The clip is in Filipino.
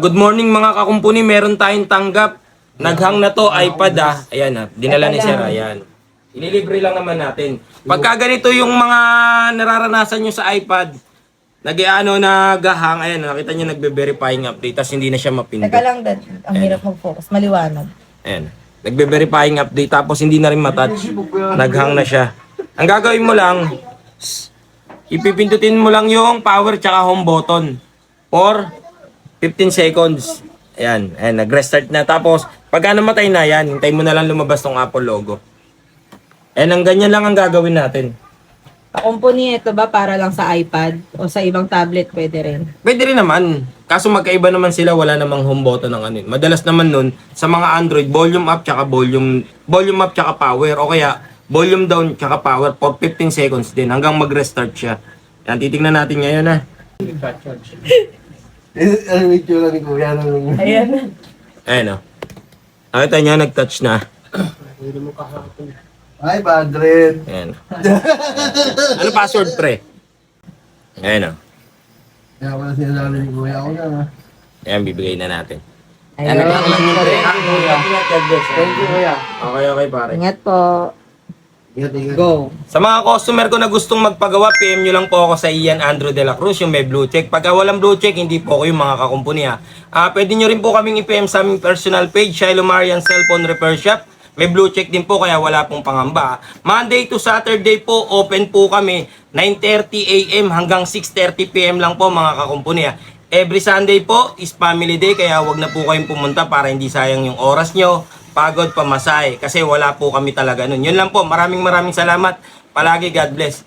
Good morning mga kakumpuni, meron tayong tanggap. Naghang na to, iPad Ayan dinala ni Sir, ayan. Ililibre lang naman natin. Pagka ganito yung mga nararanasan nyo sa iPad, naghahang, ayan, nakita nyo nagbe-verifying update, tapos hindi na siya mapindot. Teka lang, Dad. Ang hirap mag-focus. Maliwanag. Ayan. Nagbe-verifying update, tapos hindi na rin matouch. Naghang na siya. Ang gagawin mo lang, ipipindutin mo lang yung power tsaka home button for 15 seconds. Ayan, nag-restart na. Tapos, pagka namatay na yan, hintay mo na lang lumabas tong Apple logo. Ayan, ang ganyan lang ang gagawin natin. Kakumpuni, ito ba para lang sa iPad o sa ibang tablet pwede rin? Pwede rin naman. Kaso magkaiba naman sila, wala namang home button ng ano yun. Madalas naman nun, sa mga Android, volume up tsaka volume up tsaka power. O kaya, volume down tsaka power for 15 seconds din hanggang mag-restart siya. Yan, titignan natin ngayon Ano yung itsura ni Kuya? Ayan. Ayan Nakita niya, nag-touch na. Ay, Padre. Ayan. Ano password, pre? Ayan Kaya wala sinasabi ni Kuya. Ako na. Ayan, bibigay na natin. Ayun. Thank you, Kuya. Okay, pare. Ingat po. Ingat, ingat. Go. Sa mga customer ko na gustong magpagawa, PM nyo lang po ako sa Ian Andrew de la Cruz, yung may blue check. Pagka walang blue check, hindi po ako yung mga kakumpuni pwede nyo rin po kaming i-PM sa aming personal page, Shiloh Marian Cellphone Repair Shop. May blue check din po, kaya wala pong pangamba. Monday to Saturday po, open po kami, 9:30 AM hanggang 6:30 PM lang po mga kakumpuni Every Sunday po is family day, kaya wag na po kayong pumunta para hindi sayang yung oras nyo, pagod, pamasahe, kasi wala po kami talaga nun. Yun lang po, maraming salamat. Palagi God bless.